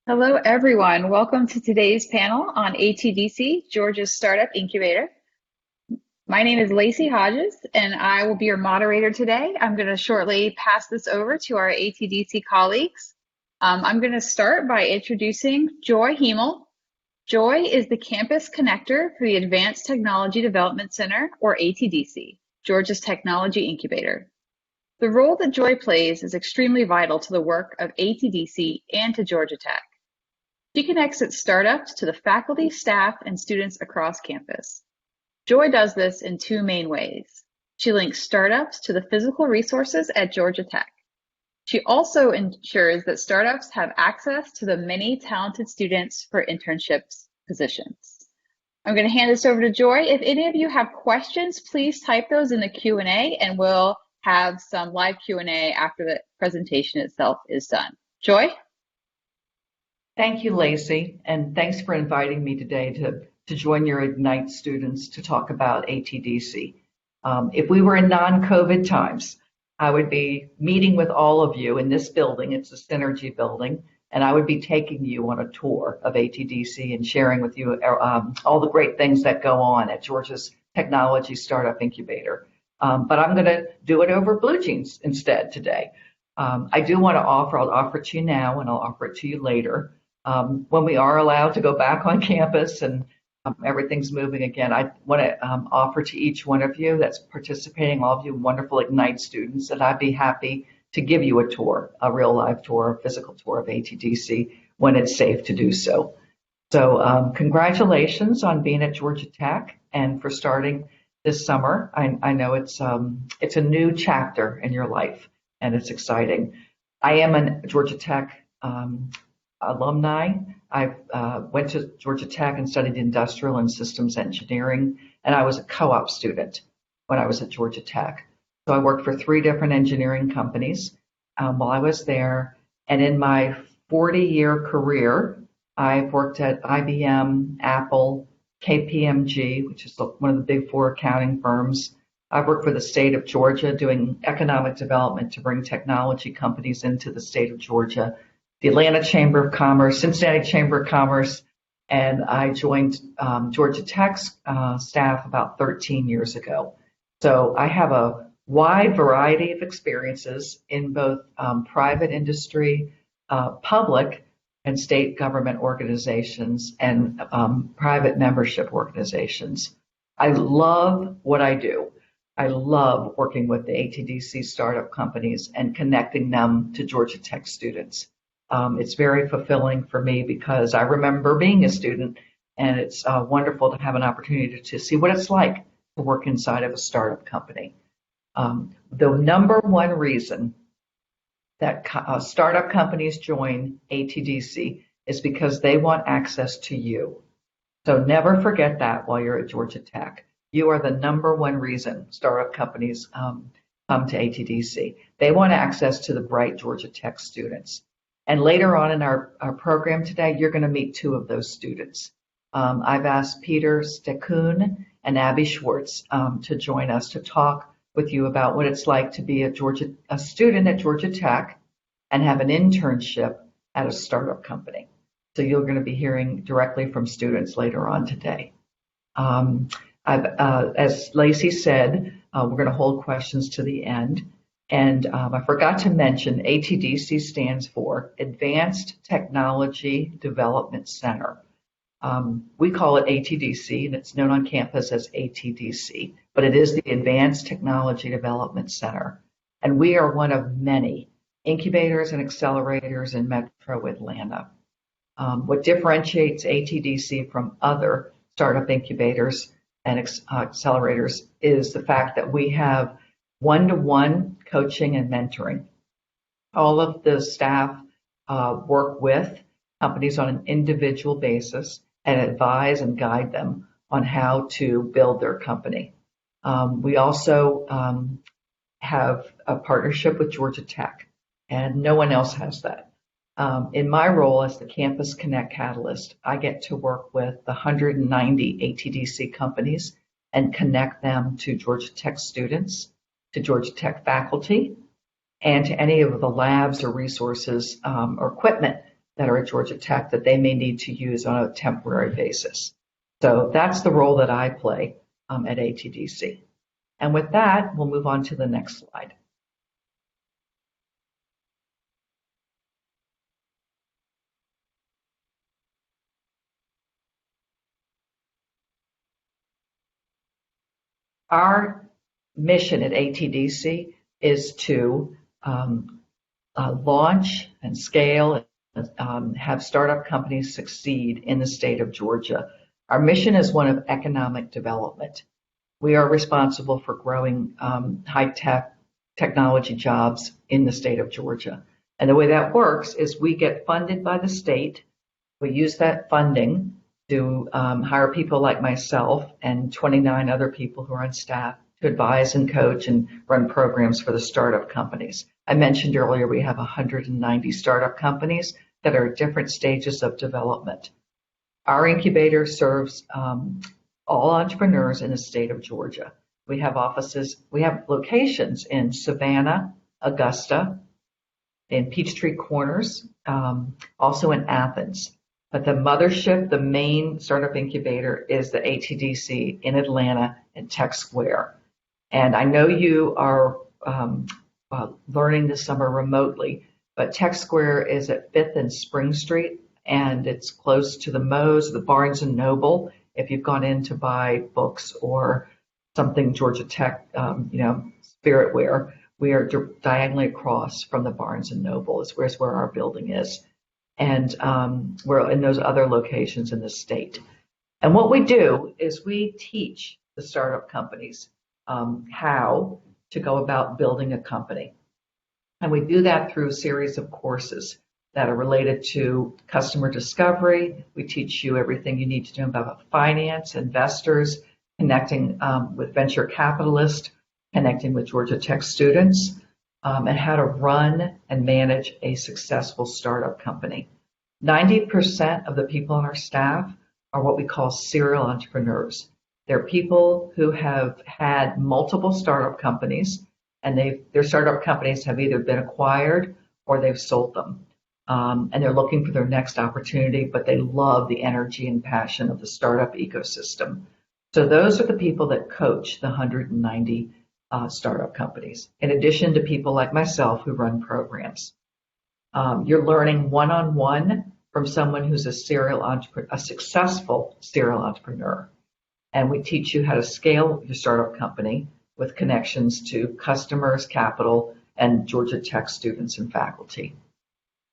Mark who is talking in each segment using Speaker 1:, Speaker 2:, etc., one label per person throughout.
Speaker 1: Hello, everyone. Welcome to today's panel on ATDC, Georgia's Startup Incubator. My name is Lacey Hodges, and I will be your moderator today. I'm going to shortly pass this over to our ATDC colleagues. I'm going to start by introducing Joy Hymel. Joy is the campus connector for the Advanced Technology Development Center, or ATDC, Georgia's technology incubator. The role that Joy plays is extremely vital to the work of ATDC and to Georgia Tech. She connects its startups to the faculty, staff, and students across campus. Joy does this in two main ways. She links startups to the physical resources at Georgia Tech. She also ensures that startups have access to the many talented students for internships positions. I'm going to hand this over to Joy. If any of you have questions, please type those in the Q&A, and we'll have some live Q&A after the presentation itself is done. Joy?
Speaker 2: Thank you, Lacey, and thanks for inviting me today to join your Ignite students to talk about ATDC. If we were in non-COVID times, I would be meeting with all of you in this building. It's a Synergy building, and I would be taking you on a tour of ATDC and sharing with you all the great things that go on at Georgia's Technology Startup Incubator. But I'm going to do it over blue jeans instead today. I do want to I'll offer it to you now, and I'll offer it to you later. When we are allowed to go back on campus and everything's moving again, I want to offer to each one of you that's participating, all of you wonderful Ignite students, that I'd be happy to give you a tour, a real live tour, a physical tour of ATDC when it's safe to do so. So congratulations on being at Georgia Tech and for starting this summer. I know it's a new chapter in your life and it's exciting. I am a Georgia Tech alumni. I went to Georgia Tech and studied industrial and systems engineering, and I was a co-op student when I was at Georgia Tech. So I worked for 3 different engineering companies while I was there. And in my 40-year career, I've worked at IBM, Apple, KPMG, which is one of the big 4 accounting firms. I've worked for the state of Georgia doing economic development to bring technology companies into the state of Georgia, the Atlanta Chamber of Commerce, Cincinnati Chamber of Commerce, and I joined Georgia Tech's staff about 13 years ago. So I have a wide variety of experiences in both private industry, public and state government organizations, and private membership organizations. I love what I do. I love working with the ATDC startup companies and connecting them to Georgia Tech students. It's very fulfilling for me because I remember being a student, and it's wonderful to have an opportunity to see what it's like to work inside of a startup company. The number one reason that startup companies join ATDC is because they want access to you. So never forget that while you're at Georgia Tech. You are the number one reason startup companies come to ATDC. They want access to the bright Georgia Tech students. And later on in our program today, you're going to meet 2 of those students. I've asked Peter Stakoun and Abby Schwartz to join us to talk with you about what it's like to be a student at Georgia Tech and have an internship at a startup company. So you're going to be hearing directly from students later on today. As Lacey said, we're going to hold questions to the end. And I forgot to mention, ATDC stands for Advanced Technology Development Center. We call it ATDC, and it's known on campus as ATDC, but it is the Advanced Technology Development Center. And we are one of many incubators and accelerators in Metro Atlanta. What differentiates ATDC from other startup incubators and accelerators is the fact that we have one-to-one coaching and mentoring. All of the staff work with companies on an individual basis and advise and guide them on how to build their company. We also have a partnership with Georgia Tech, and no one else has that. In my role as the Campus Connect Catalyst, I get to work with the 190 ATDC companies and connect them to Georgia Tech students, to Georgia Tech faculty, and to any of the labs or resources or equipment that are at Georgia Tech that they may need to use on a temporary basis. So that's the role that I play at ATDC. And with that, we'll move on to the next slide. Our mission at ATDC is to launch and scale and have startup companies succeed in the state of Georgia. Our mission is one of economic development. We are responsible for growing high-tech technology jobs in the state of Georgia. And the way that works is we get funded by the state. We use that funding to hire people like myself and 29 other people who are on staff to advise and coach and run programs for the startup companies. I mentioned earlier we have 190 startup companies that are at different stages of development. Our incubator serves all entrepreneurs in the state of Georgia. We have locations in Savannah, Augusta, in Peachtree Corners, also in Athens. But the mothership, the main startup incubator, is the ATDC in Atlanta and Tech Square. And I know you are learning this summer remotely, but Tech Square is at 5th and Spring Street, and it's close to the Moe's, the Barnes and Noble. If you've gone in to buy books or something Georgia Tech, spirit wear, we are diagonally across from the Barnes and Noble. Is where our building is. And we're in those other locations in the state. And what we do is we teach the startup companies how to go about building a company. And we do that through a series of courses that are related to customer discovery. We teach you everything you need to know about finance, investors, connecting with venture capitalists, connecting with Georgia Tech students, and how to run and manage a successful startup company. 90% of the people on our staff are what we call serial entrepreneurs. They're people who have had multiple startup companies, and their startup companies have either been acquired or they've sold them. And they're looking for their next opportunity, but they love the energy and passion of the startup ecosystem. So those are the people that coach the 190 startup companies, in addition to people like myself who run programs. You're learning one-on-one from someone who's a successful serial entrepreneur. And we teach you how to scale your startup company with connections to customers, capital, and Georgia Tech students and faculty.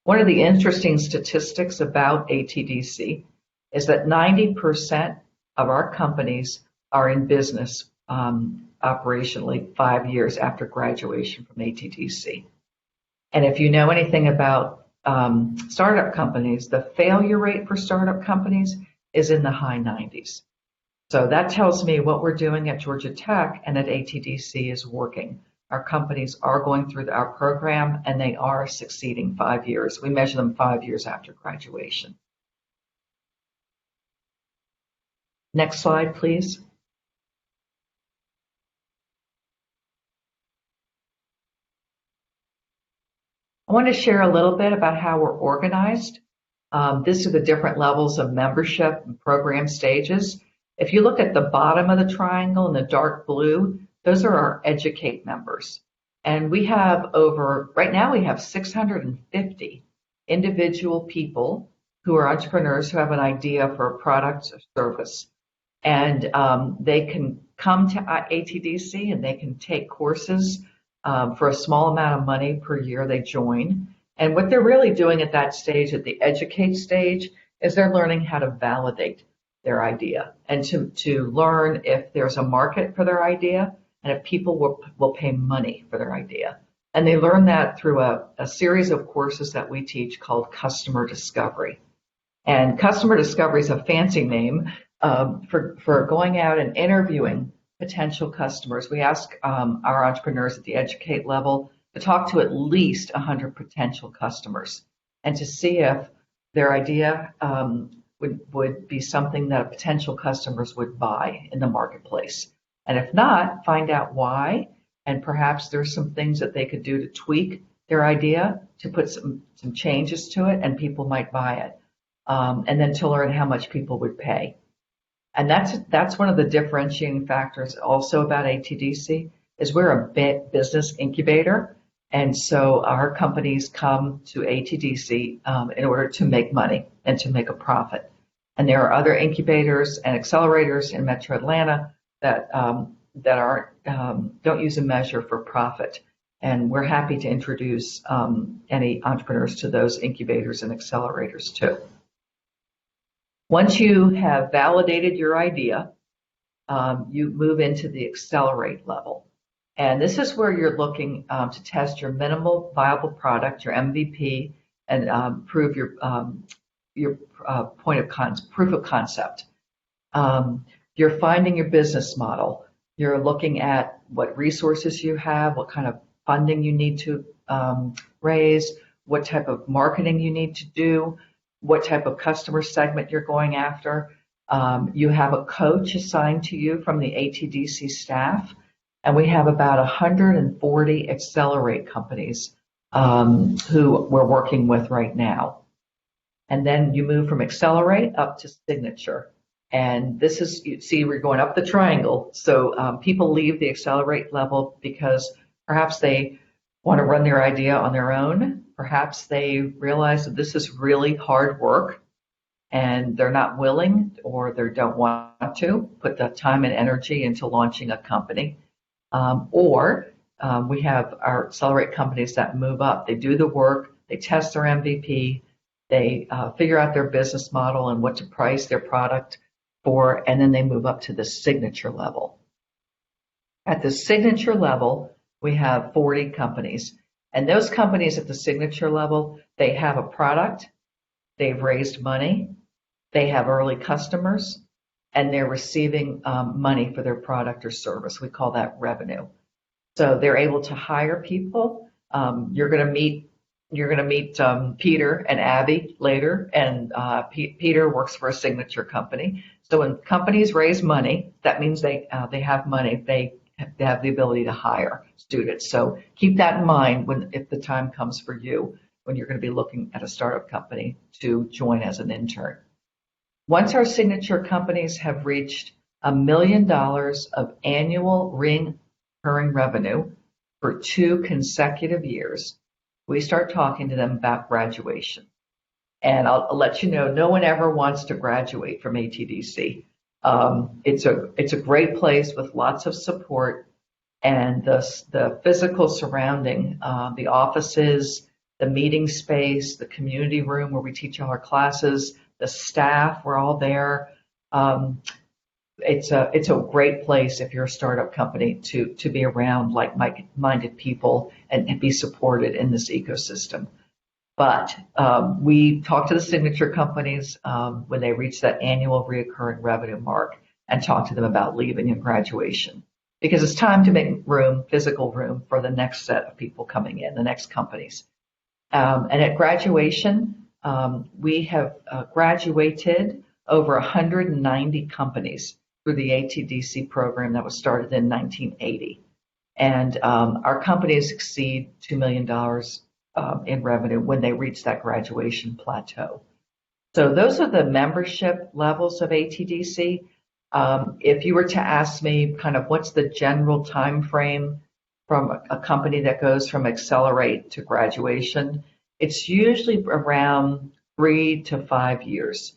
Speaker 2: One of the interesting statistics about ATDC is that 90% of our companies are in business operationally 5 years after graduation from ATDC. And if you know anything about startup companies, the failure rate for startup companies is in the high 90s. So that tells me what we're doing at Georgia Tech and at ATDC is working. Our companies are going through our program and they are succeeding 5 years. We measure them 5 years after graduation. Next slide, please. I want to share a little bit about how we're organized. These are the different levels of membership and program stages. If you look at the bottom of the triangle in the dark blue, those are our Educate members. And we have right now we have 650 individual people who are entrepreneurs who have an idea for a product or service. And they can come to ATDC and they can take courses for a small amount of money per year they join. And what they're really doing at that stage, at the Educate stage, is they're learning how to validate their idea and to learn if there's a market for their idea and if people will pay money for their idea. And they learn that through a series of courses that we teach called Customer Discovery. And Customer Discovery is a fancy name for going out and interviewing potential customers. We ask our entrepreneurs at the Educate level to talk to at least 100 potential customers and to see if their idea would be something that potential customers would buy in the marketplace. And if not, find out why, and perhaps there's some things that they could do to tweak their idea, to put some changes to it, and people might buy it. And then to learn how much people would pay. And that's one of the differentiating factors also about ATDC is we're a business incubator. And so our companies come to ATDC in order to make money and to make a profit. And there are other incubators and accelerators in Metro Atlanta that don't use a measure for profit. And we're happy to introduce any entrepreneurs to those incubators and accelerators too. Once you have validated your idea, you move into the accelerate level. And this is where you're looking to test your minimal viable product, your MVP, and prove your proof of concept. You're finding your business model. You're looking at what resources you have, what kind of funding you need to raise, what type of marketing you need to do, what type of customer segment you're going after. You have a coach assigned to you from the ATDC staff, and we have about 140 Accelerate companies who we're working with right now. And then you move from Accelerate up to Signature. And this is, you see, we're going up the triangle. So people leave the Accelerate level because perhaps they want to run their idea on their own. Perhaps they realize that this is really hard work and they're not willing or they don't want to put the time and energy into launching a company. Or we have our Accelerate companies that move up. They do the work, they test their MVP, they figure out their business model and what to price their product for, and then they move up to the Signature level. At the Signature level, we have 40 companies. And those companies at the Signature level, they have a product, they've raised money, they have early customers, and they're receiving money for their product or service. We call that revenue. So they're able to hire people. You're going to meet Peter and Abby later, and Peter works for a Signature company. So when companies raise money, that means they have money. They have the ability to hire students. So keep that in mind if the time comes for you when you're going to be looking at a startup company to join as an intern. Once our Signature companies have reached $1 million of annual recurring revenue for 2 consecutive years, we start talking to them about graduation. And I'll let you know, no one ever wants to graduate from ATDC. It's a great place with lots of support, and the physical surrounding, the offices, the meeting space, the community room where we teach all our classes, the staff, we're all there. It's a great place if you're a startup company to be around like-minded people and be supported in this ecosystem. But we talk to the Signature companies when they reach that annual recurring revenue mark and talk to them about leaving and graduation, because it's time to make room, physical room, for the next set of people coming in, the next companies. And at graduation, we have graduated over 190 companies through the ATDC program that was started in 1980. And our companies exceed $2 million in revenue when they reach that graduation plateau. So those are the membership levels of ATDC. If you were to ask me kind of what's the general time frame from a company that goes from Accelerate to graduation, it's usually around 3 to 5 years.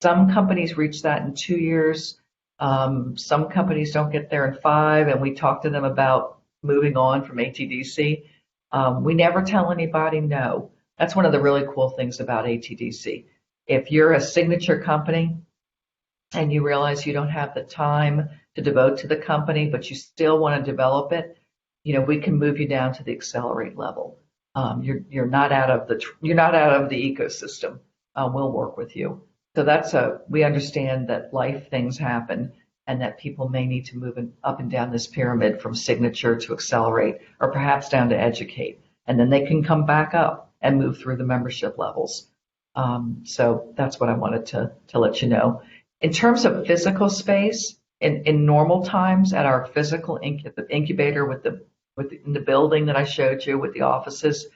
Speaker 2: Some companies reach that in 2 years. Some companies don't get there in 5, and we talk to them about moving on from ATDC. We never tell anybody no. That's one of the really cool things about ATDC. If you're a Signature company and you realize you don't have the time to devote to the company, but you still want to develop it, we can move you down to the Accelerate level. You're not out of the ecosystem. We'll work with you. So we understand that life things happen and that people may need to move up and down this pyramid from Signature to Accelerate, or perhaps down to Educate. And then they can come back up and move through the membership levels. So that's what I wanted to let you know. In terms of physical space, in normal times at our physical incubator in the building that I showed you with the offices,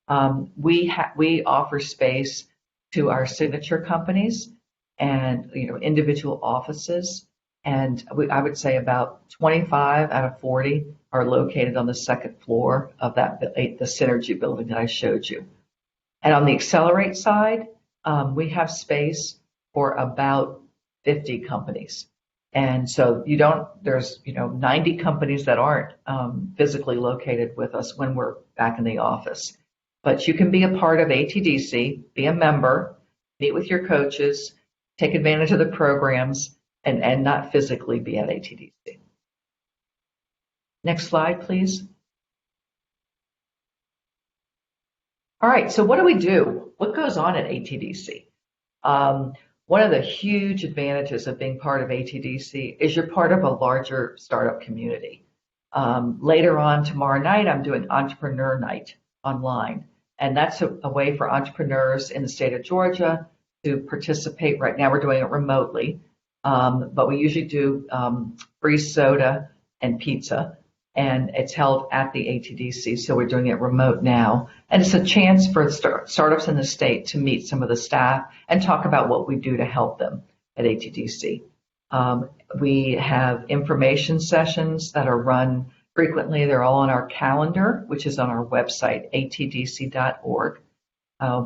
Speaker 2: We offer space to our signature companies and individual offices, and I would say about 25 out of 40 are located on the second floor of the Synergy building that I showed you. And on the Accelerate side, we have space for about 50 companies. And so there's 90 companies that aren't physically located with us when we're back in the office. But you can be a part of ATDC, be a member, meet with your coaches, take advantage of the programs, and not physically be at ATDC. Next slide, please. All right, so what do we do? What goes on at ATDC? One of the huge advantages of being part of ATDC is you're part of a larger startup community. Later on tomorrow night, I'm doing Entrepreneur Night online. And that's a way for entrepreneurs in the state of Georgia to participate. Right now, we're doing it remotely, but we usually do free soda and pizza, and it's held at the ATDC, so we're doing it remote now. And it's a chance for startups in the state to meet some of the staff and talk about what we do to help them at ATDC. We have information sessions that are run frequently. They're all on our calendar, which is on our website, atdc.org.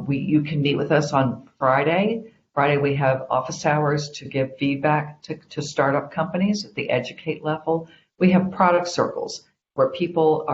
Speaker 2: You can meet with us on Friday. Friday, we have office hours to give feedback to startup companies at the educate level. We have product circles where people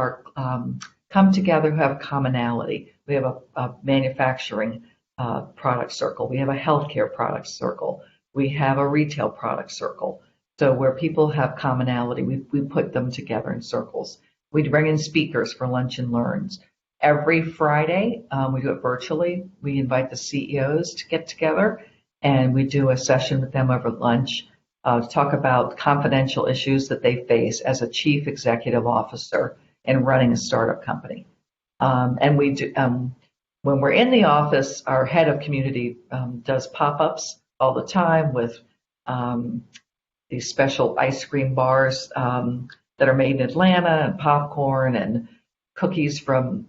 Speaker 2: come together who have commonality. We have a manufacturing product circle. We have a healthcare product circle. We have a retail product circle. So where people have commonality, we put them together in circles. We bring in speakers for lunch and learns. Every Friday, we do it virtually. We invite the CEOs to get together, and we do a session with them over lunch to talk about confidential issues that they face as a chief executive officer in running a startup company. And we do, when we're in the office, our head of community does pop-ups all the time with these special ice cream bars that are made in Atlanta, and popcorn and cookies from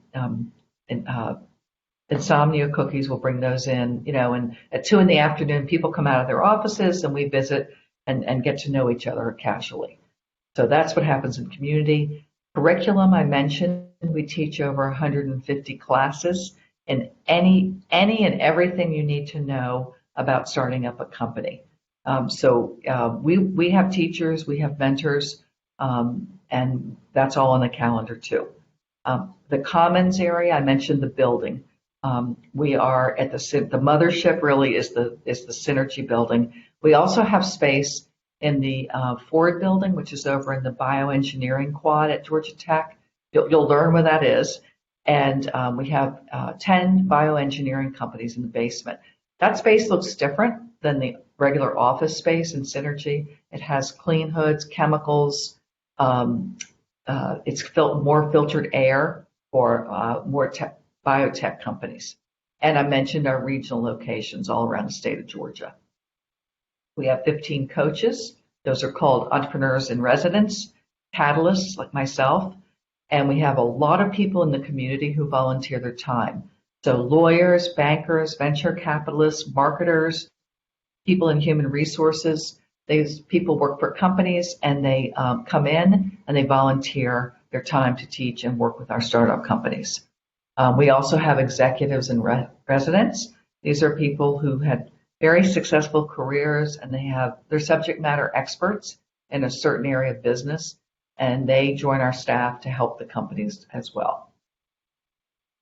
Speaker 2: Insomnia Cookies. We'll bring those in, and at 2 p.m, people come out of their offices and we visit and get to know each other casually. So that's what happens in community. Curriculum, I mentioned, we teach over 150 classes in any and everything you need to know about starting up a company. So we have teachers, we have mentors, and that's all on the calendar too. The Commons area, I mentioned the building. We are at the mothership. Really is the Synergy building. We also have space in the Ford building, which is over in the bioengineering quad at Georgia Tech. You'll learn where that is. And we have 10 bioengineering companies in the basement. That space looks different than the regular office space in Synergy. It has clean hoods, chemicals. It's more filtered air for more biotech companies. And I mentioned our regional locations all around the state of Georgia. We have 15 coaches. Those are called entrepreneurs in residence, catalysts like myself. And we have a lot of people in the community who volunteer their time. So lawyers, bankers, venture capitalists, marketers, people in human resources. These people work for companies and they come in and they volunteer their time to teach and work with our startup companies. We also have executives in residence. These are people who had very successful careers and they're subject matter experts in a certain area of business, and they join our staff to help the companies as well.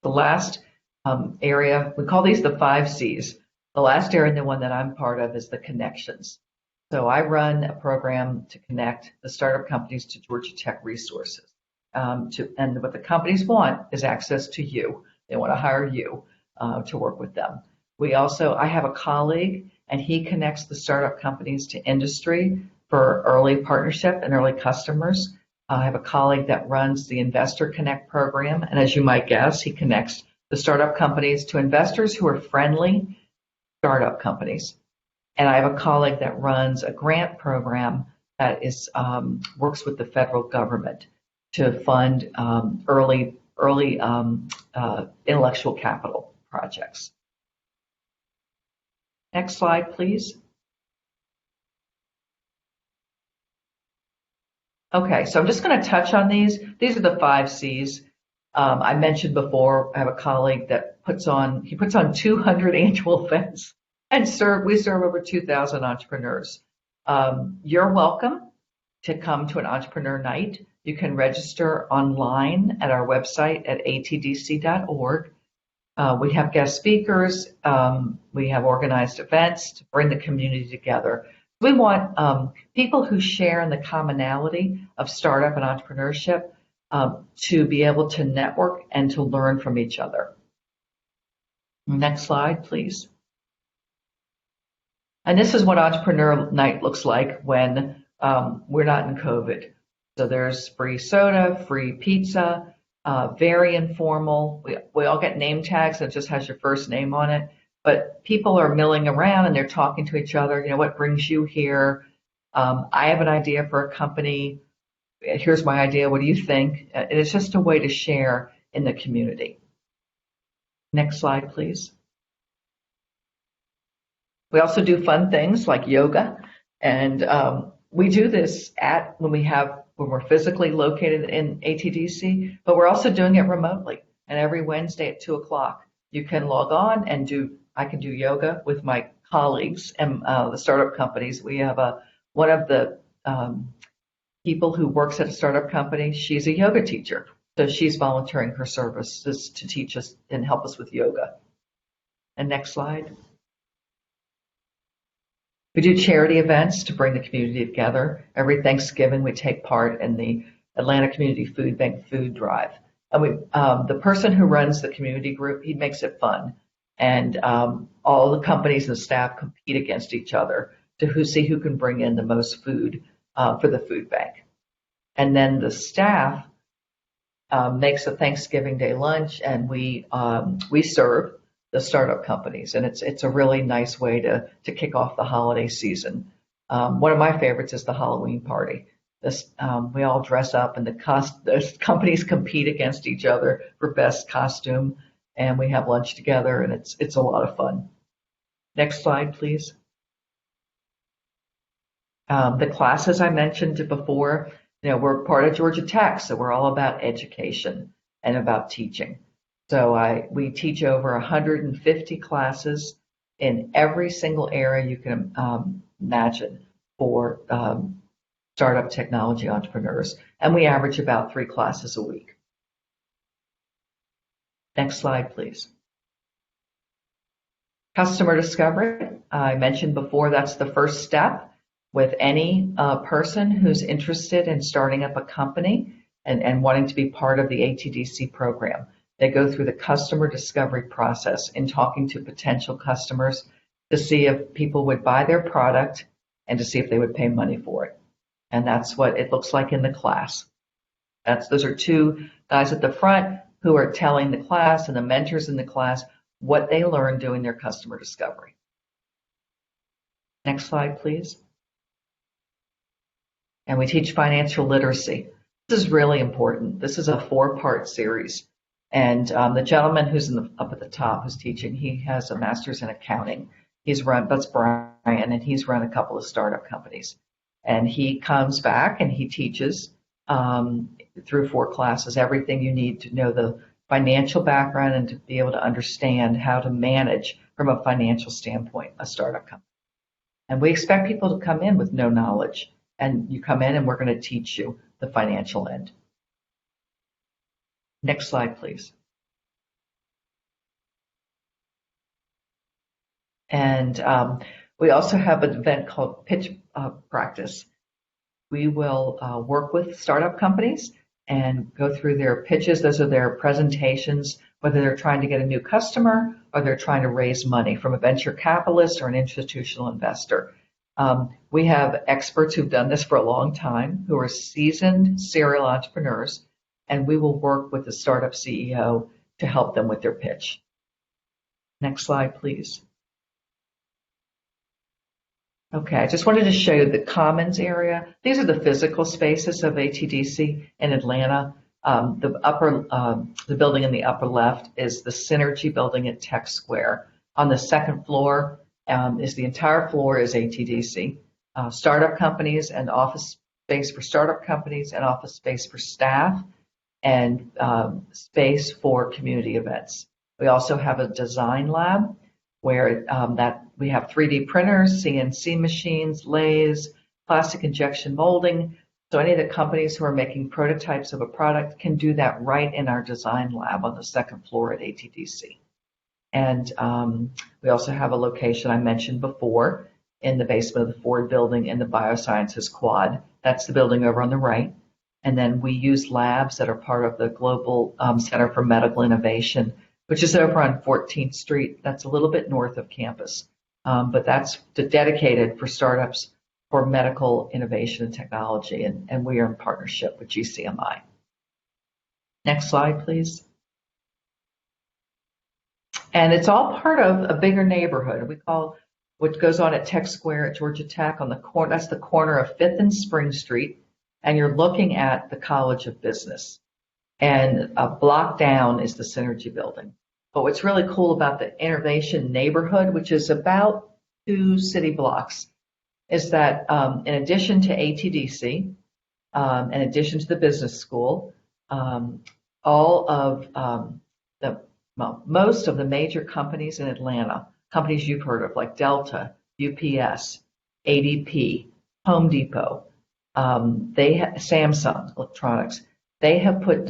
Speaker 2: The last area, we call these the 5 C's. The last area and the one that I'm part of is the connections. So I run a program to connect the startup companies to Georgia Tech resources. And what the companies want is access to you. They want to hire you to work with them. I have a colleague, and he connects the startup companies to industry for early partnership and early customers. I have a colleague that runs the Investor Connect program, and as you might guess, he connects the startup companies to investors who are friendly startup companies. And I have a colleague that runs a grant program that works with the federal government to fund early early intellectual capital projects. Next slide, please. Okay, so I'm just going to touch on these. These are the 5 C's. I mentioned before, I have a colleague that puts on 200 annual events and we serve over 2,000 entrepreneurs. You're welcome to come to an entrepreneur night. You can register online at our website at atdc.org. We have guest speakers. We have organized events to bring the community together. We want people who share in the commonality of startup and entrepreneurship to be able to network and to learn from each other. Next slide, please. And this is what Entrepreneur Night looks like when we're not in COVID. So there's free soda, free pizza, very informal. We all get name tags that just has your first name on it. But people are milling around and they're talking to each other. You know, what brings you here? I have an idea for a company. Here's my idea. What do you think? And it's just a way to share in the community. Next slide, please. We also do fun things like yoga. And we do this when we're physically located in ATDC, but we're also doing it remotely. And every Wednesday at 2 o'clock, you can log on and I can do yoga with my colleagues and the startup companies. We have one of the people who works at a startup company. She's a yoga teacher. So she's volunteering her services to teach us and help us with yoga. And next slide. We do charity events to bring the community together. Every Thanksgiving, we take part in the Atlanta Community Food Bank food drive. And the person who runs the community group, he makes it fun. And all the companies and staff compete against each other to see who can bring in the most food for the food bank. And then the staff makes a Thanksgiving Day lunch, and we serve the startup companies, and it's a really nice way to kick off the holiday season. One of my favorites is the Halloween party. We all dress up, and the companies compete against each other for best costume, and we have lunch together, and it's a lot of fun. Next slide, please. The classes I mentioned before, we're part of Georgia Tech, so we're all about education and about teaching. So we teach over 150 classes in every single area you can imagine for startup technology entrepreneurs, and we average about 3 classes a week. Next slide, please. Customer discovery. I mentioned before that's the first step with any person who's interested in starting up a company and wanting to be part of the ATDC program. They go through the customer discovery process in talking to potential customers to see if people would buy their product and to see if they would pay money for it. And that's what it looks like in the class. Those are 2 guys at the front who are telling the class and the mentors in the class what they learned doing their customer discovery. Next slide, please. And we teach financial literacy. This is really important. This is a 4-part series. And the gentleman who's up at the top who's teaching, he has a master's in accounting. That's Brian, and he's run a couple of startup companies. And he comes back and he teaches through 4 classes everything you need to know the financial background and to be able to understand how to manage from a financial standpoint a startup company. And we expect people to come in with no knowledge. And you come in and we're going to teach you the financial end. Next slide, please. And we also have an event called Pitch Practice. We will work with startup companies and go through their pitches. Those are their presentations, whether they're trying to get a new customer or they're trying to raise money from a venture capitalist or an institutional investor. We have experts who've done this for a long time, who are seasoned serial entrepreneurs, and we will work with the startup CEO to help them with their pitch. Next slide, please. Okay, I just wanted to show you the commons area. These are the physical spaces of ATDC in Atlanta. The building in the upper left is the Synergy building at Tech Square. On the second floor is the entire floor is ATDC, startup companies and office space for startup companies and office space for staff and space for community events. We also have a design lab where that we have 3D printers, CNC machines, lathes, plastic injection molding. So any of the companies who are making prototypes of a product can do that right in our design lab on the second floor at ATDC. And we also have a location I mentioned before in the basement of the Ford building in the Biosciences Quad. That's the building over on the right. And then we use labs that are part of the Global Center for Medical Innovation, which is over on 14th Street. That's a little bit north of campus. But that's dedicated for startups for medical innovation and technology. And we are in partnership with GCMI. Next slide, please. And it's all part of a bigger neighborhood. We call what goes on at Tech Square at Georgia Tech on the corner. That's the corner of 5th and Spring Street. And you're looking at the College of Business. And a block down is the Synergy building. But what's really cool about the innovation neighborhood, which is about 2 city blocks, is that in addition to ATDC, in addition to the business school, all of most of the major companies in Atlanta, companies you've heard of like Delta, UPS, ADP, Home Depot, Samsung Electronics, they have put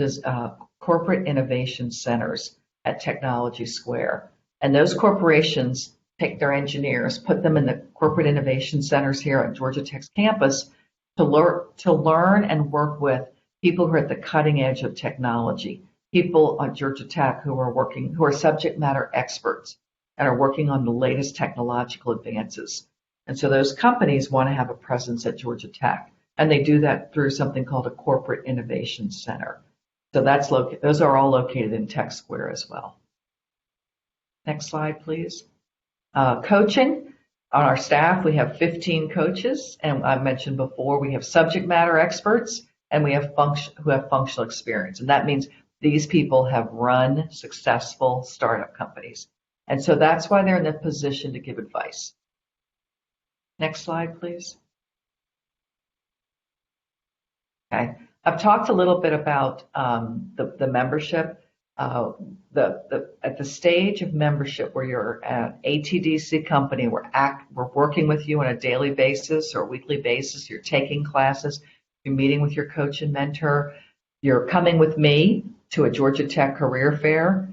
Speaker 2: corporate innovation centers at Technology Square. And those corporations take their engineers, put them in the corporate innovation centers here at Georgia Tech's campus to learn and work with people who are at the cutting edge of technology, people at Georgia Tech who are subject matter experts and are working on the latest technological advances. And so those companies want to have a presence at Georgia Tech, and they do that through something called a corporate innovation center. So those are all located in Tech Square as well. Next slide, please. Coaching. On our staff, we have 15 coaches, and I mentioned before, we have subject matter experts, and we have who have functional experience. And that means these people have run successful startup companies. And so that's why they're in the position to give advice. Next slide, please. Okay. I've talked a little bit about the membership. At the stage of membership where you're an ATDC company, we're working with you on a daily basis or weekly basis. You're taking classes, you're meeting with your coach and mentor. You're coming with me to a Georgia Tech career fair.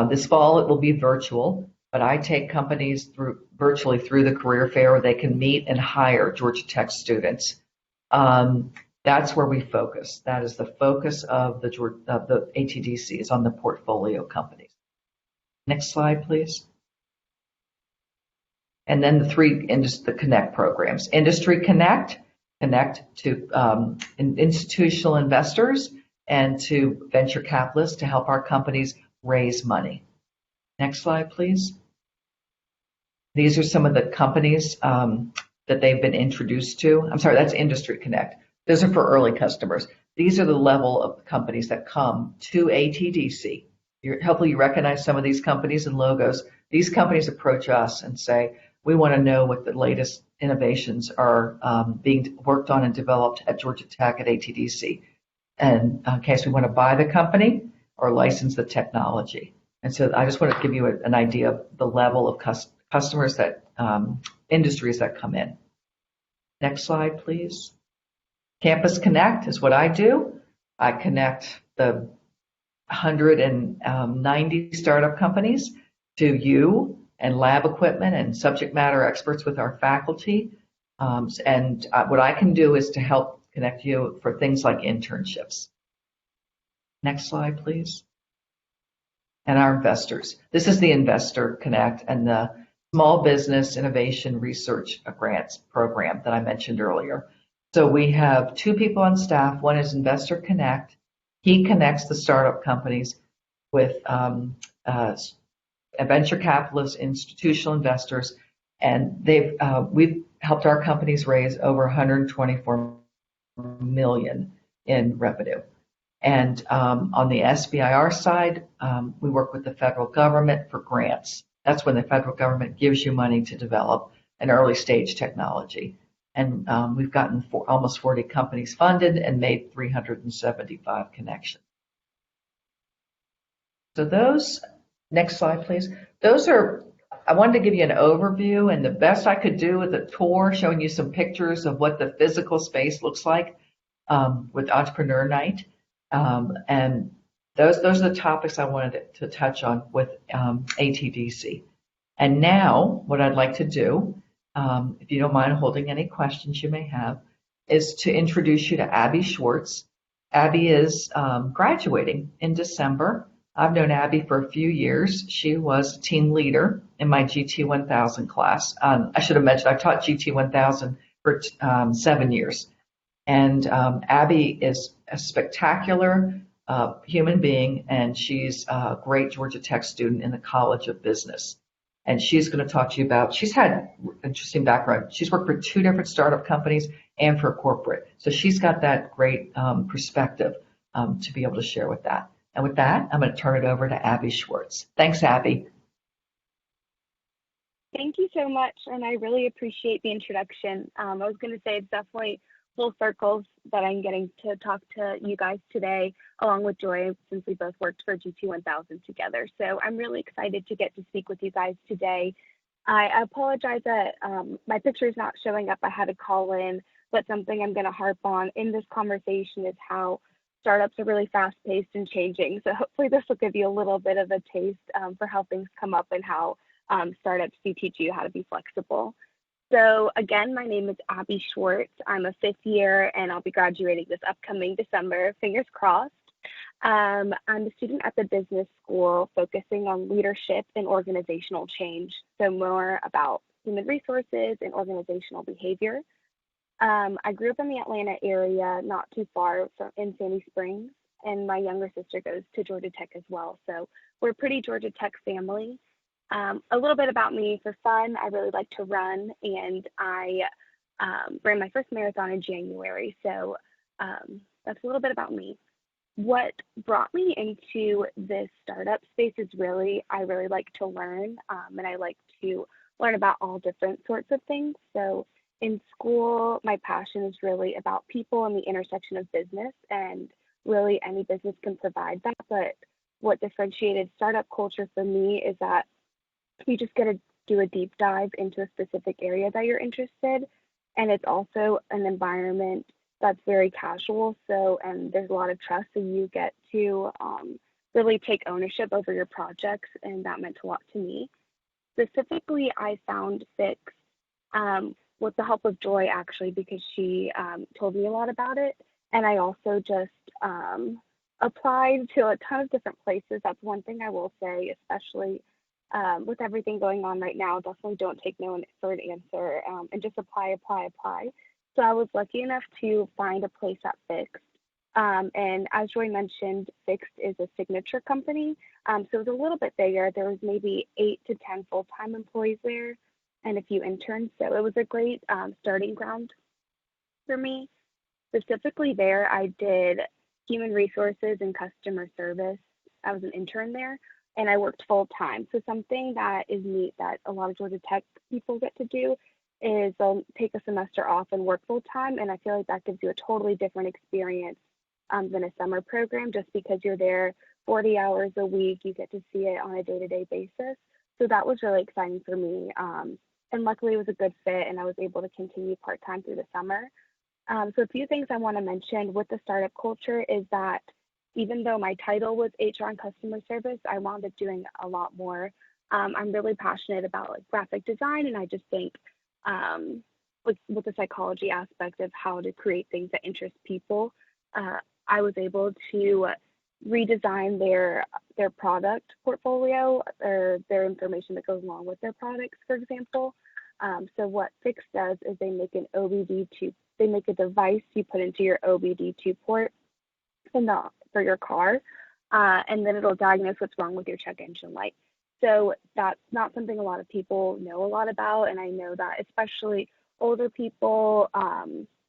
Speaker 2: This fall it will be virtual, but I take companies virtually through the career fair where they can meet and hire Georgia Tech students. That's where we focus. That is the focus of the ATDC, is on the portfolio companies. Next slide, please. And then the Connect programs. Industry Connect to institutional investors and to venture capitalists to help our companies raise money. Next slide, please. These are some of the companies that they've been introduced to. I'm sorry, that's Industry Connect. Those are for early customers. These are the level of companies that come to ATDC. Hopefully you recognize some of these companies and logos. These companies approach us and say, we want to know what the latest innovations are being worked on and developed at Georgia Tech at ATDC. And in case we want to buy the company or license the technology. And so I just want to give you an idea of the level of customers industries that come in. Next slide, please. Campus Connect is what I do. I connect the 190 startup companies to you and lab equipment and subject matter experts with our faculty. And what I can do is to help connect you for things like internships. Next slide, please. And our investors. This is the Investor Connect and the Small Business Innovation Research Grants program that I mentioned earlier. So we have 2 people on staff. One is Investor Connect. He connects the startup companies with venture capitalists, institutional investors, and we've helped our companies raise over $124 million in revenue. And on the SBIR side, we work with the federal government for grants. That's when the federal government gives you money to develop an early stage technology. And we've gotten almost 40 companies funded and made 375 connections. So those, next slide, please. I wanted to give you an overview, and the best I could do with a tour showing you some pictures of what the physical space looks like with Entrepreneur Night. And those are the topics I wanted to touch on with ATDC. And now what I'd like to do, if you don't mind holding any questions you may have, is to introduce you to Abby Schwartz. Abby is graduating in December. I've known Abby for a few years. She was team leader in my GT1000 class. I should have mentioned I've taught GT1000 for 7 years. And Abby is a spectacular human being, and she's a great Georgia Tech student in the College of Business. And she's going to talk to you about, she's had interesting background. She's worked for 2 different startup companies and for corporate. So she's got that great perspective to be able to share with that. And with that, I'm going to turn it over to Abby Schwartz. Thanks, Abby.
Speaker 3: Thank you so much, and I really appreciate the introduction. I was going to say it's definitely full circles that I'm getting to talk to you guys today, along with Joy, since we both worked for GT1000 together. So I'm really excited to get to speak with you guys today. I apologize that my picture is not showing up. I had to call in, but something I'm going to harp on in this conversation is how startups are really fast-paced and changing. So hopefully this will give you a little bit of a taste for how things come up and how startups do teach you how to be flexible. So again, my name is Abby Schwartz. I'm a 5th year and I'll be graduating this upcoming December, fingers crossed. I'm a student at the business school focusing on leadership and organizational change. So more about human resources and organizational behavior. I grew up in the Atlanta area, not too far from in Sandy Springs, and my younger sister goes to Georgia Tech as well. So we're a pretty Georgia Tech family. A little bit about me for fun. I really like to run, and I ran my first marathon in January. So that's a little bit about me. What brought me into this startup space is I really like to learn, and I like to learn about all different sorts of things. So in school, my passion is really about people and the intersection of business, and really any business can provide that. But what differentiated startup culture for me is that you just get to do a deep dive into a specific area that you're interested, and it's also an environment that's very casual. So, and there's a lot of trust, so you get to really take ownership over your projects, and that meant a lot to me. Specifically, I found Fix with the help of Joy, actually, because she told me a lot about it. And I also just applied to a ton of different places. That's one thing I will say, especially with everything going on right now. Definitely don't take no for an answer, and just apply. So I was lucky enough to find a place at Fixed. And as Joy mentioned, Fixed is a signature company. So it was a little bit bigger. There was maybe 8 to 10 full-time employees there and a few interns. So it was a great starting ground for me. Specifically there, I did human resources and customer service. I was an intern there, and I worked full-time. So something that is neat that a lot of Georgia Tech people get to do is they'll take a semester off and work full-time, and I feel like that gives you a totally different experience than a summer program, just because you're there 40 hours a week. You get to see it on a day-to-day basis. So that was really exciting for me. And luckily it was a good fit, and I was able to continue part-time through the summer. So a few things I want to mention with the startup culture is that even though my title was HR and customer service, I wound up doing a lot more. I'm really passionate about like graphic design, and I just think with the psychology aspect of how to create things that interest people, I was able to redesign their product portfolio or their information that goes along with their products, for example. So what Fix does is they make an OBD2, they make a device you put into your OBD2 port for your car, and then it'll diagnose what's wrong with your check engine light. So that's not something a lot of people know a lot about, and I know that especially older people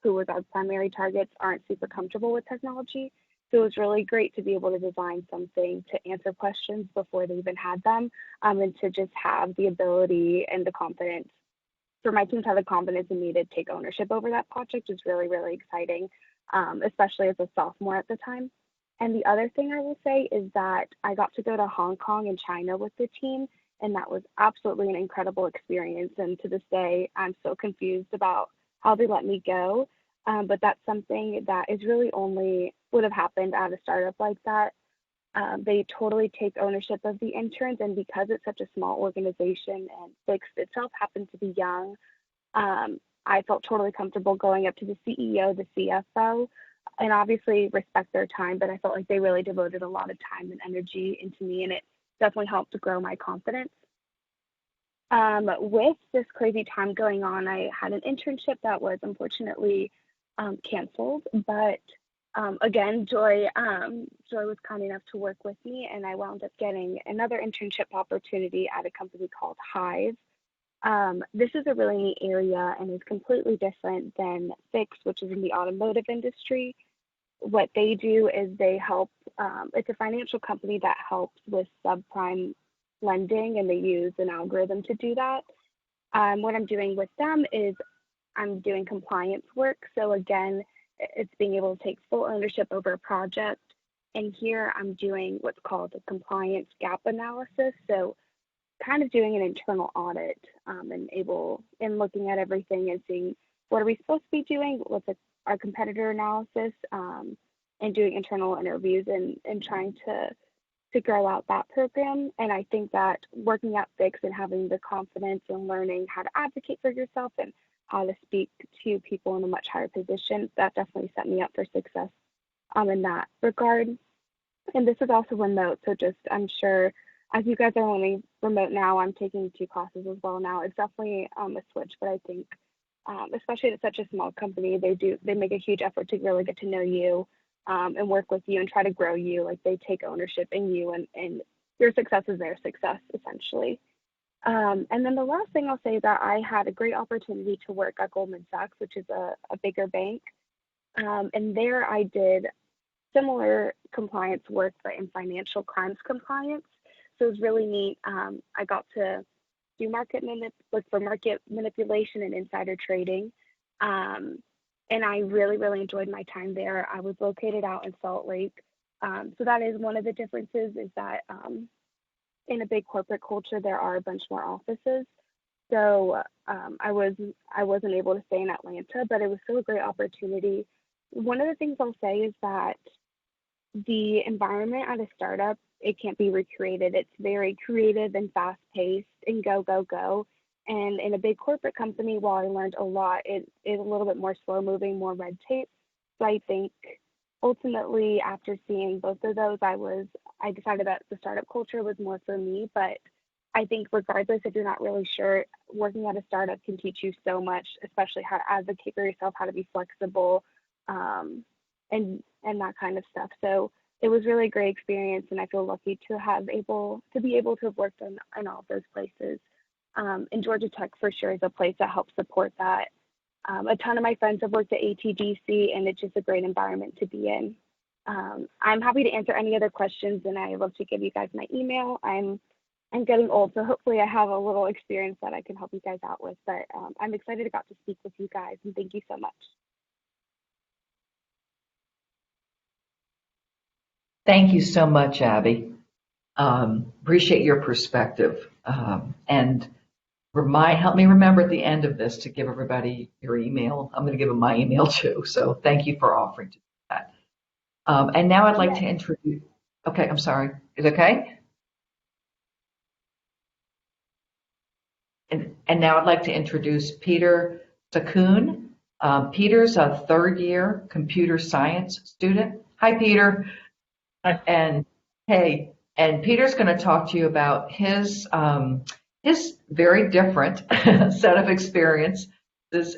Speaker 3: who was our primary targets aren't super comfortable with technology. So it was really great to be able to design something to answer questions before they even had them, and to just have the ability and the confidence for my team to have the confidence in me to take ownership over that project is really, really exciting, especially as a sophomore at the time. And the other thing I will say is that I got to go to Hong Kong and China with the team, and that was absolutely an incredible experience. And to this day, I'm so confused about how they let me go. But that's something that is really only would have happened at a startup like that. They totally take ownership of the interns, and because it's such a small organization and Fix itself happened to be young, I felt totally comfortable going up to the CEO, the CFO, and obviously respect their time, but I felt like they really devoted a lot of time and energy into me, and it definitely helped to grow my confidence. With this crazy time going on, I had an internship that was unfortunately canceled, but again, Joy was kind enough to work with me, and I wound up getting another internship opportunity at a company called Hive. This is a really neat area and is completely different than Fix, which is in the automotive industry. What they do is they help, it's a financial company that helps with subprime lending, and they use an algorithm to do that. What I'm doing with them is I'm doing compliance work. So again, it's being able to take full ownership over a project. And here I'm doing what's called a compliance gap analysis. So kind of doing an internal audit, and looking at everything and seeing what are we supposed to be doing, what's our competitor analysis, and doing internal interviews and trying to grow out that program. And I think that working at Fix and having the confidence and learning how to advocate for yourself and how to speak to people in a much higher position, that definitely set me up for success in that regard. And this is also remote, so just I'm sure as you guys are learning remote now, I'm taking 2 classes as well now. It's definitely a switch, but I think especially at such a small company, they make a huge effort to really get to know you and work with you and try to grow you. Like they take ownership in you, and your success is their success essentially. And then the last thing I'll say that I had a great opportunity to work at Goldman Sachs, which is a bigger bank. And there I did similar compliance work, but in financial crimes compliance. So it was really neat. I got to do look for market manipulation and insider trading. And I really, really enjoyed my time there. I was located out in Salt Lake. So that is one of the differences is that in a big corporate culture, there are a bunch more offices. So I wasn't able to stay in Atlanta, but it was still a great opportunity. One of the things I'll say is that the environment at a startup, it can't be recreated. It's very creative and fast paced and go, go, go. And in a big corporate company, while I learned a lot, it is a little bit more slow moving, more red tape. So I think ultimately after seeing both of those, I decided that the startup culture was more for me. But I think regardless, if you're not really sure, working at a startup can teach you so much, especially how to advocate for yourself, how to be flexible, and that kind of stuff. So it was really a great experience, and I feel lucky to be able to have worked in all of those places. And Georgia Tech for sure is a place that helps support that. A ton of my friends have worked at ATDC, and it's just a great environment to be in. I'm happy to answer any other questions, and I love to give you guys my email. I'm getting old, so hopefully I have a little experience that I can help you guys out with. But I'm excited about to speak with you guys, and thank you so much.
Speaker 2: Thank you so much, Abby. Appreciate your perspective. And help me remember at the end of this to give everybody your email. I'm going to give them my email too. So thank you for offering to do that. And now I'd like to introduce, okay, I'm sorry. Is it okay? And now I'd like to introduce Peter Stakoun. Peter's a 3rd year computer science student. Hi, Peter.
Speaker 4: Hi.
Speaker 2: And hey, and Peter's going to talk to you about his very different set of experiences,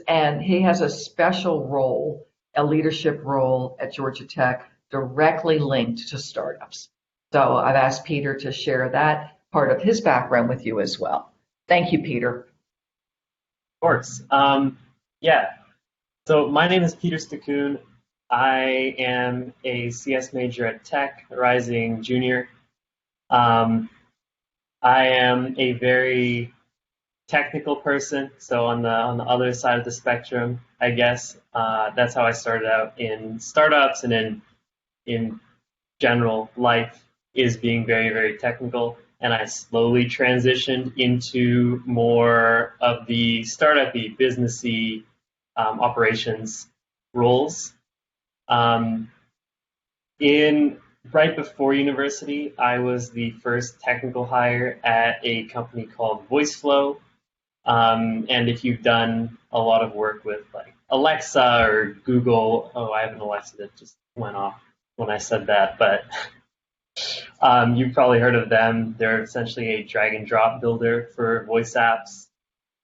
Speaker 2: and he has a special role, a leadership role at Georgia Tech directly linked to startups. So I've asked Peter to share that part of his background with you as well. Thank you, Peter.
Speaker 4: Of course. So my name is Peter Stakoun. I am a CS major at Tech, rising junior. Um, I am a very technical person, so on the other side of the spectrum, I guess. That's how I started out in startups and in general life is being very, very technical. And I slowly transitioned into more of the startup-y, businessy operations roles. Um, in right before university, I was the first technical hire at a company called VoiceFlow. And if you've done a lot of work with like Alexa or Google, oh, I have an Alexa that just went off when I said that, but you've probably heard of them. They're essentially a drag and drop builder for voice apps.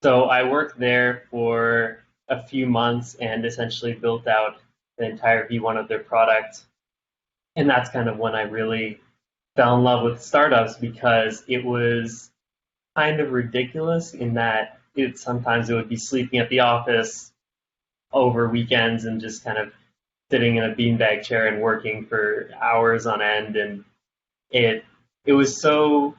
Speaker 4: So I worked there for a few months and essentially built out the entire V1 of their product. And that's kind of when I really fell in love with startups because it was kind of ridiculous in that sometimes it would be sleeping at the office over weekends and just kind of sitting in a beanbag chair and working for hours on end. And it was so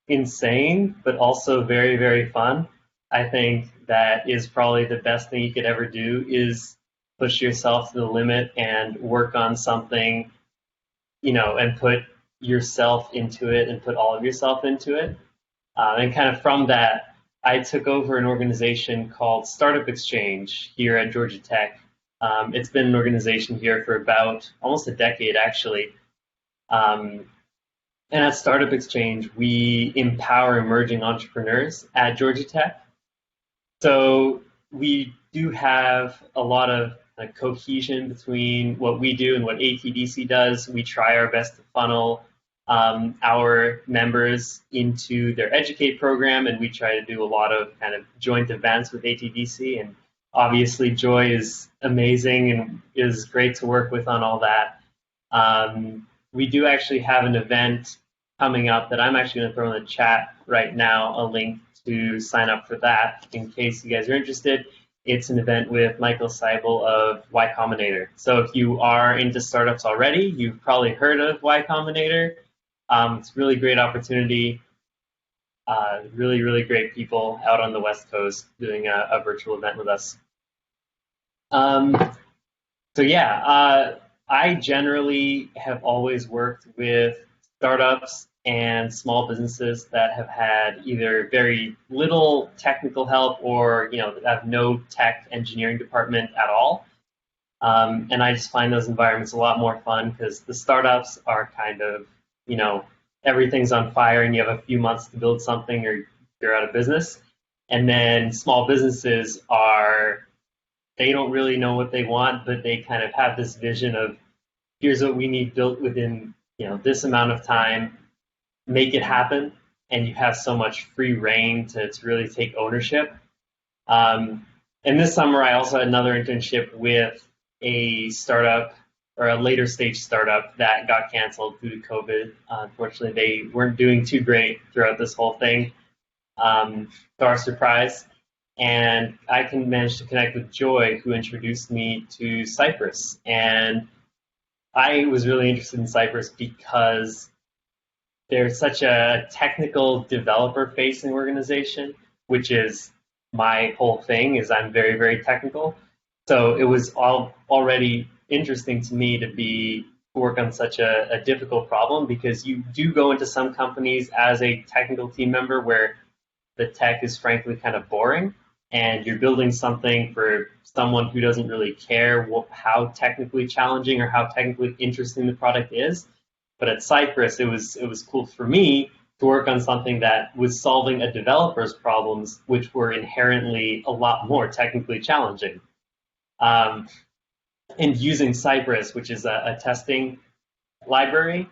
Speaker 4: insane, but also very, very fun. I think that is probably the best thing you could ever do is push yourself to the limit and work on something, and put yourself into it and put all of yourself into it. And kind of from that, I took over an organization called Startup Exchange here at Georgia Tech. It's been an organization here for about almost a decade, actually. And at Startup Exchange, we empower emerging entrepreneurs at Georgia Tech. So we do have a lot of cohesion between what we do and what ATDC does. We try our best to funnel our members into their Educate program, and we try to do a lot of kind of joint events with ATDC. And obviously, Joy is amazing and is great to work with on all that. We do actually have an event coming up that I'm actually going to throw in the chat right now, a link to sign up for that in case you guys are interested. It's an event with Michael Seibel of Y Combinator. So if you are into startups already, you've probably heard of Y Combinator. It's a really great opportunity. Really, really great people out on the West Coast doing a virtual event with us. I generally have always worked with startups and small businesses that have had either very little technical help or that have no tech engineering department at all. And I just find those environments a lot more fun because the startups are kind of, everything's on fire and you have a few months to build something or you're out of business. And then small businesses they don't really know what they want, but they kind of have this vision of here's what we need built within this amount of time, make it happen, and you have so much free reign to really take ownership. And this summer, I also had another internship with a startup or a later stage startup that got canceled due to COVID. Unfortunately, they weren't doing too great throughout this whole thing, to our surprise. And I managed to connect with Joy, who introduced me to Cypress. And I was really interested in Cypress because they're such a technical developer-facing organization, which is my whole thing, is I'm very, very technical. So it was already interesting to me to work on such a difficult problem because you do go into some companies as a technical team member where the tech is frankly kind of boring and you're building something for someone who doesn't really care how technically challenging or how technically interesting the product is. But at Cypress, it was cool for me to work on something that was solving a developer's problems, which were inherently a lot more technically challenging. And using Cypress, which is a testing library,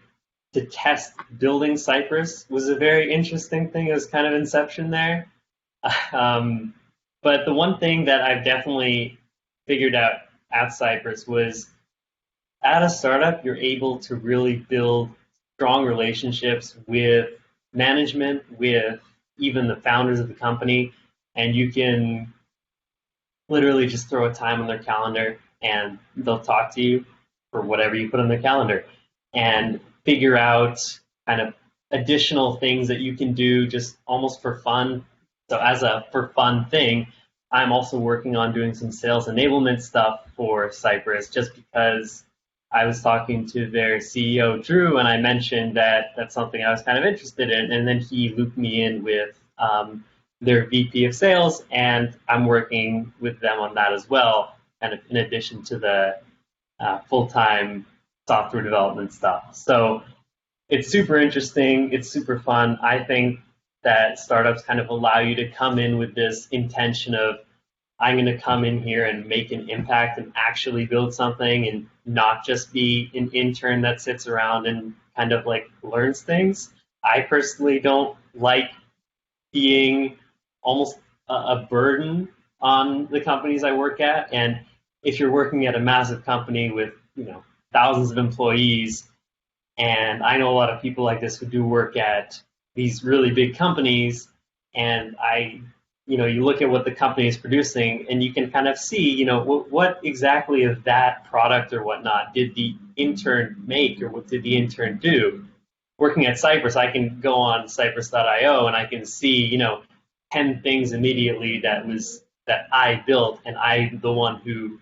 Speaker 4: to test building Cypress was a very interesting thing. It was kind of inception there. But the one thing that I've definitely figured out at Cypress was at a startup, you're able to really build strong relationships with management, with even the founders of the company, and you can literally just throw a time on their calendar and they'll talk to you for whatever you put on their calendar and figure out kind of additional things that you can do just almost for fun. So as a for fun thing, I'm also working on doing some sales enablement stuff for Cypress just because I was talking to their CEO, Drew, and I mentioned that that's something I was kind of interested in. And then he looped me in with their VP of sales, and I'm working with them on that as well, kind of in addition to the full-time software development stuff. So it's super interesting. It's super fun. I think that startups kind of allow you to come in with this intention of, I'm going to come in here and make an impact and actually build something and not just be an intern that sits around and kind of like learns things. I personally don't like being almost a burden on the companies I work at. And if you're working at a massive company with, thousands of employees, and I know a lot of people like this who do work at these really big companies, and you look at what the company is producing, and you can kind of see, what exactly of that product or whatnot did the intern make, or what did the intern do? Working at Cypress, I can go on Cypress.io and I can see, 10 things immediately that I built, and I'm the one who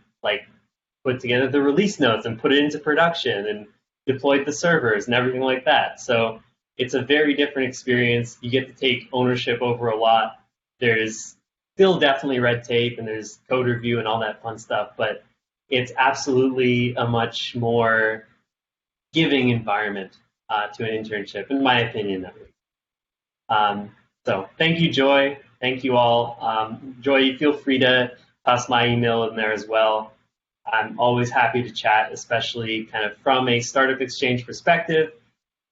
Speaker 4: put together the release notes and put it into production and deployed the servers and everything like that. So it's a very different experience. You get to take ownership over a lot. There's still definitely red tape and there's code review and all that fun stuff, but it's absolutely a much more giving environment to an internship, in my opinion, at least. So thank you, Joy. Thank you all. Joy, feel free to toss my email in there as well. I'm always happy to chat, especially kind of from a Startup Exchange perspective.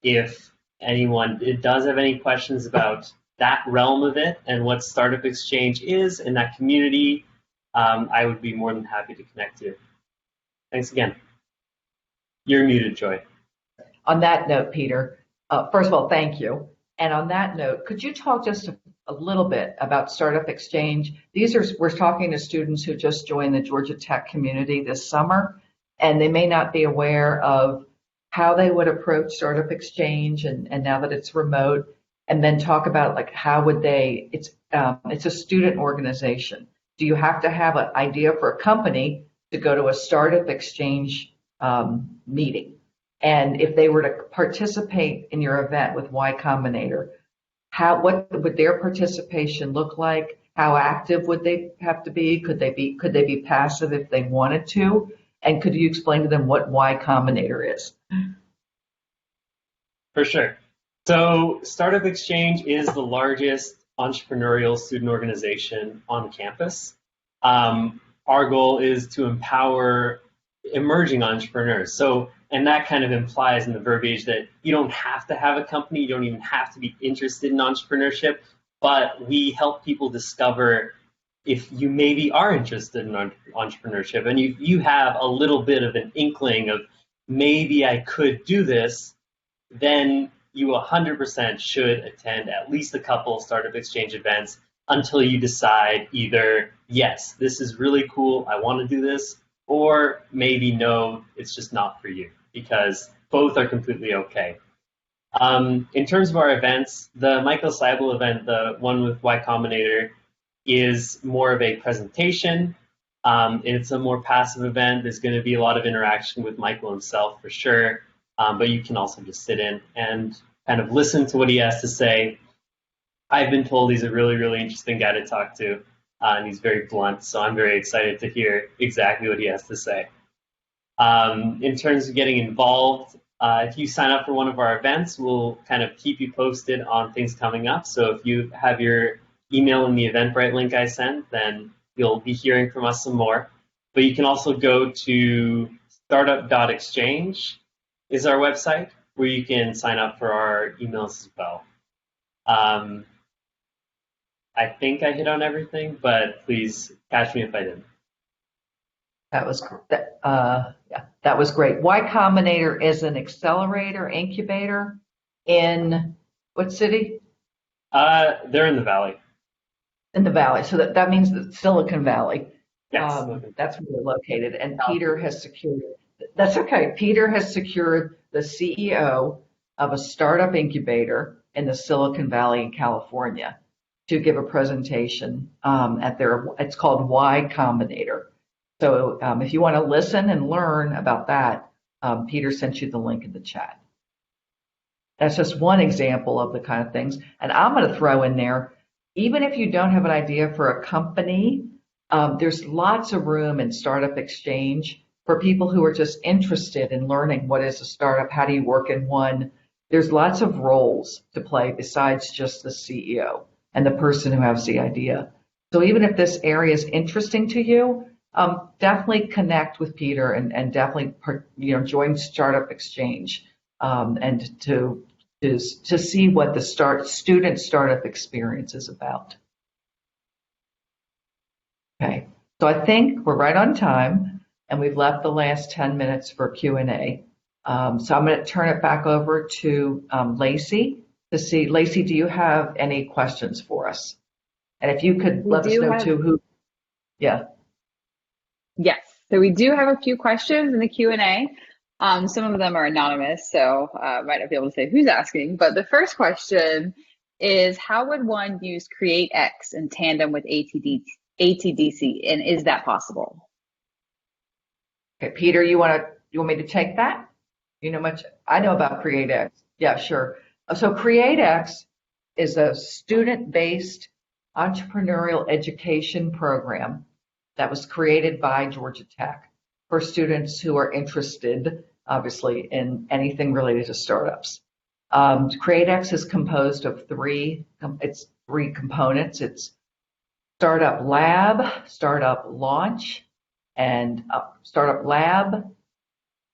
Speaker 4: If anyone does have any questions about that realm of it and what Startup Exchange is in that community, I would be more than happy to connect you. Thanks again. You're muted, Joy.
Speaker 2: On that note, Peter, first of all, thank you. And on that note, could you talk just a little bit about Startup Exchange? We're talking to students who just joined the Georgia Tech community this summer, and they may not be aware of how they would approach Startup Exchange, and now that it's remote, and then talk about how would they, it's a student organization. Do you have to have an idea for a company to go to a Startup Exchange meeting? And if they were to participate in your event with Y Combinator, what would their participation look like? How active would they have to be? Could they be passive if they wanted to? And could you explain to them what Y Combinator is?
Speaker 4: For sure. So Startup Exchange is the largest entrepreneurial student organization on campus. Our goal is to empower emerging entrepreneurs. And that kind of implies in the verbiage that you don't have to have a company, you don't even have to be interested in entrepreneurship, but we help people discover if you maybe are interested in entrepreneurship and you have a little bit of an inkling of maybe I could do this, then you 100% should attend at least a couple of Startup Exchange events until you decide either, yes, this is really cool, I want to do this, or maybe no, it's just not for you, because both are completely okay. In terms of our events, the Michael Seibel event, the one with Y Combinator, is more of a presentation. It's a more passive event. There's going to be a lot of interaction with Michael himself for sure, but you can also just sit in and kind of listen to what he has to say. I've been told he's a really, really interesting guy to talk to, and he's very blunt, so I'm very excited to hear exactly what he has to say. In terms of getting involved, if you sign up for one of our events, we'll kind of keep you posted on things coming up. So if you have your email in the Eventbrite link I sent, then you'll be hearing from us some more. But you can also go to startup.exchange is our website, where you can sign up for our emails as well. I think I hit on everything, but please catch me if I didn't.
Speaker 2: That was great. Y Combinator is an accelerator, incubator in what city?
Speaker 4: They're in the Valley.
Speaker 2: In the Valley. So that means the Silicon Valley.
Speaker 4: Yes.
Speaker 2: That's where they're located. And Peter has secured, that's okay. Peter has secured the CEO of a startup incubator in the Silicon Valley in California to give a presentation at it's called Y Combinator. So if you want to listen and learn about that, Peter sent you the link in the chat. That's just one example of the kind of things. And I'm going to throw in there, even if you don't have an idea for a company, there's lots of room in Startup Exchange for people who are just interested in learning what is a startup, how do you work in one. There's lots of roles to play besides just the CEO and the person who has the idea. So even if this area is interesting to you, definitely connect with Peter and definitely join Startup Exchange and to see what the student startup experience is about. Okay, so I think we're right on time, and we've left the last 10 minutes for Q&A. So I'm going to turn it back over to Lacey to see. Lacey, do you have any questions for us? And if you could let us know too who. Yeah.
Speaker 1: Yes, so we do have a few questions in the Q&A. Some of them are anonymous, so I might not be able to say who's asking. But the first question is, how would one use CreateX in tandem with ATDC, and is that possible?
Speaker 2: Okay, Peter, you want me to take that? You know much? I know about CreateX. Yeah, sure. So CreateX is a student-based entrepreneurial education program that was created by Georgia Tech for students who are interested, obviously, in anything related to startups. CreateX is composed of three components. It's Startup Lab, Startup Launch, and Startup Lab,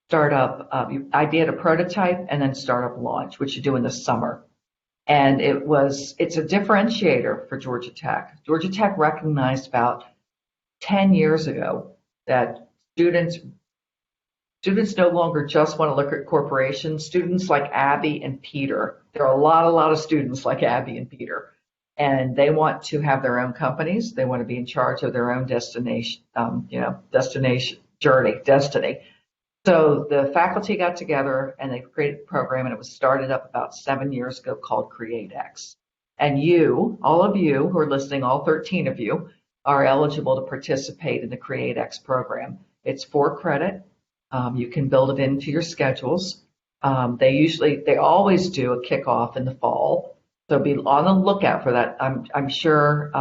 Speaker 2: Startup Idea to Prototype, and then Startup Launch, which you do in the summer. And it's a differentiator for Georgia Tech. Georgia Tech recognized about 10 years ago that students no longer just want to look at corporations. Students like Abby and Peter, there are a lot of students like Abby and Peter, and they want to have their own companies. They want to be in charge of their own destiny. So the faculty got together and they created a program, and it was started up about 7 years ago called CreateX. And all of you who are listening, all 13 of you, are eligible to participate in the CreateX program. It's 4 credit. You can build it into your schedules. They always do a kickoff in the fall, so be on the lookout for that. I'm sure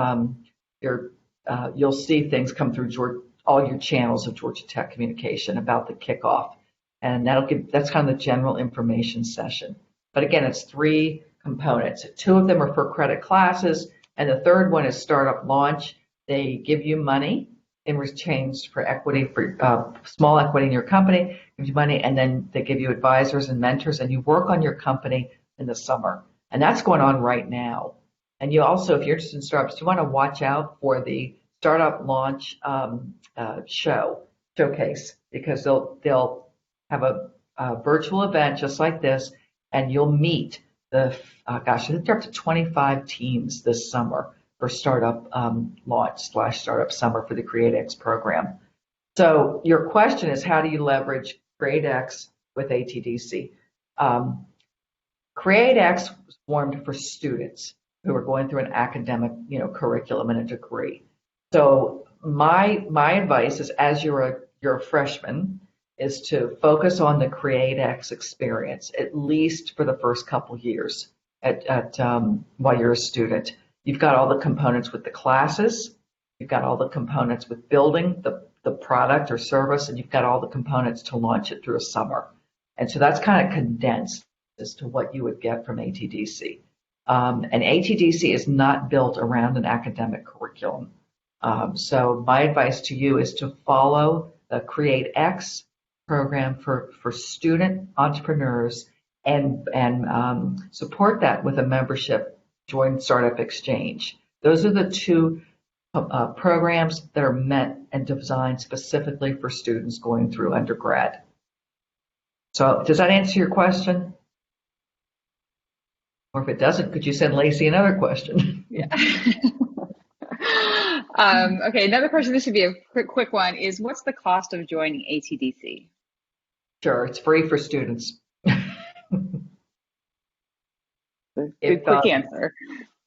Speaker 2: you'll see things come through all your channels of Georgia Tech communication about the kickoff, and that's kind of the general information session. But again, it's 3 components. 2 of them are for credit classes, and the third one is Startup Launch. They give you money in exchange for equity, for small equity in your company, give you money, and then they give you advisors and mentors, and you work on your company in the summer. And that's going on right now. And you also, if you're interested in startups, you want to watch out for the Startup Launch showcase, because they'll have a virtual event just like this, and you'll meet I think they're up to 25 teams this summer for Startup Launch / Startup Summer for the CreateX program. So your question is, how do you leverage CreateX with ATDC? CreateX was formed for students who are going through an academic, curriculum and a degree. So my advice is, as you're a freshman, is to focus on the CreateX experience, at least for the first couple years while you're a student. You've got all the components with the classes, you've got all the components with building the product or service, and you've got all the components to launch it through a summer. And so that's kind of condensed as to what you would get from ATDC. And ATDC is not built around an academic curriculum. So my advice to you is to follow the CreateX program for student entrepreneurs and support that with a membership. Join Startup Exchange. Those are the 2 programs that are meant and designed specifically for students going through undergrad. So does that answer your question? Or if it doesn't, could you send Lacey another question?
Speaker 1: Yeah. Okay, another question, this should be a quick one, is what's the cost of joining ATDC?
Speaker 2: Sure, it's free for students.
Speaker 1: Good
Speaker 2: If
Speaker 1: quick answer.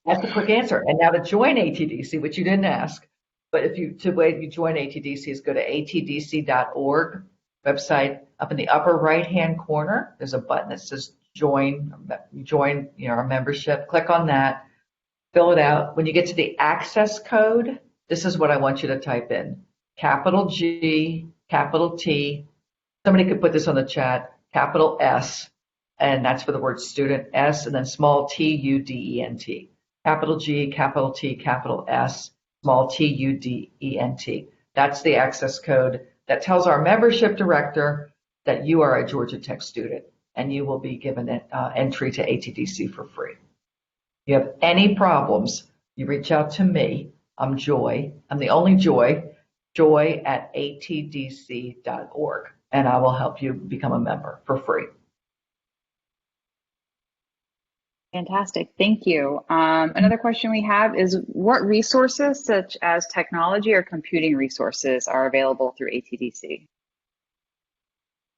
Speaker 2: That's a quick answer. And now to join ATDC, which you didn't ask, but the way you join ATDC is go to atdc.org website. Up in the upper right-hand corner, there's a button that says join, our membership. Click on that, fill it out. When you get to the access code, this is what I want you to type in. Capital G, capital T. Somebody could put this on the chat, capital S, and that's for the word student, S, and then small TUDENT. Capital G, capital T, capital S, small TUDENT. That's the access code that tells our membership director that you are a Georgia Tech student and you will be given an entry to ATDC for free. If you have any problems, you reach out to me. I'm Joy. I'm the only Joy, joy@atdc.org, and I will help you become a member for free.
Speaker 1: Fantastic, thank you. Another question we have is what resources such as technology or computing resources are available through ATDC?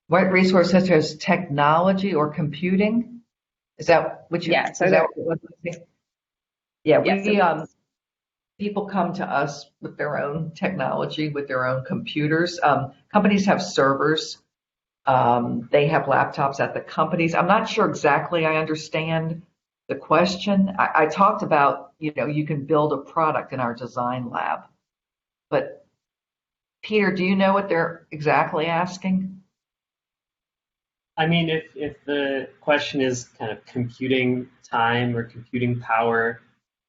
Speaker 2: What resources such as technology or computing? Is that what you?
Speaker 1: Yeah. So
Speaker 2: is that what yeah,
Speaker 1: yes,
Speaker 2: we people come to us with their own technology, with their own computers. Companies have servers. They have laptops at the companies. I'm not sure exactly I understand the question. I talked about, you can build a product in our design lab. But Peter, do you know what they're exactly asking?
Speaker 4: I mean, if the question is kind of computing time or computing power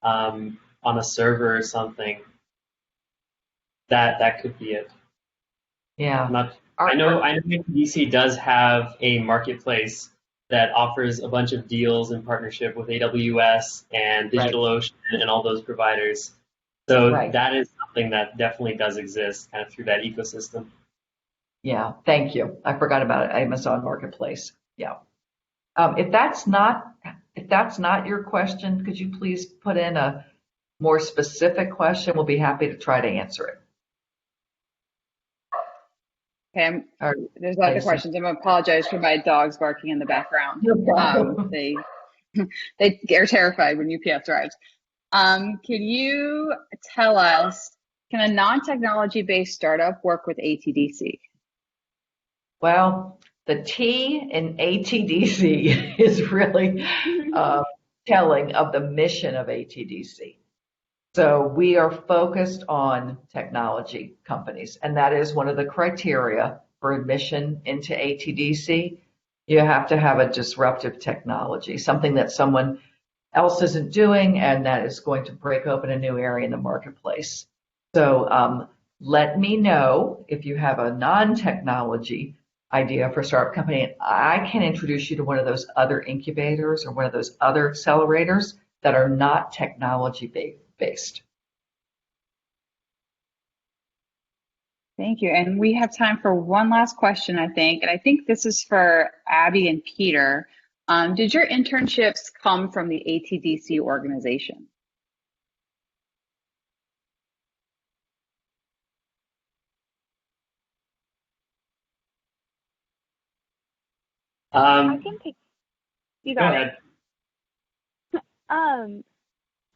Speaker 4: on a server or something, that could be it.
Speaker 2: Yeah.
Speaker 4: I know ATDC does have a marketplace that offers a bunch of deals in partnership with AWS and DigitalOcean and all those providers. So that is something that definitely does exist kind of through that ecosystem.
Speaker 2: Yeah, thank you. I forgot about it. Amazon Marketplace. Yeah. If that's not your question, could you please put in a more specific question? We'll be happy to try to answer it.
Speaker 1: Okay, there's a lot of questions. I'm going to apologize for my dogs barking in the background. They are terrified when UPS arrives. Can you tell us, can a non-technology-based startup work with ATDC?
Speaker 2: Well, the T in ATDC is really telling of the mission of ATDC. So we are focused on technology companies, and that is one of the criteria for admission into ATDC. You have to have a disruptive technology, something that someone else isn't doing and that is going to break open a new area in the marketplace. So let me know if you have a non-technology idea for a startup company, and I can introduce you to one of those other incubators or one of those other accelerators that are not technology based.
Speaker 1: Thank you. And we have time for one last question, I think. And I think this is for Abby and Peter. Did your internships come from the ATDC organization?
Speaker 3: I can take. You got
Speaker 4: go ahead.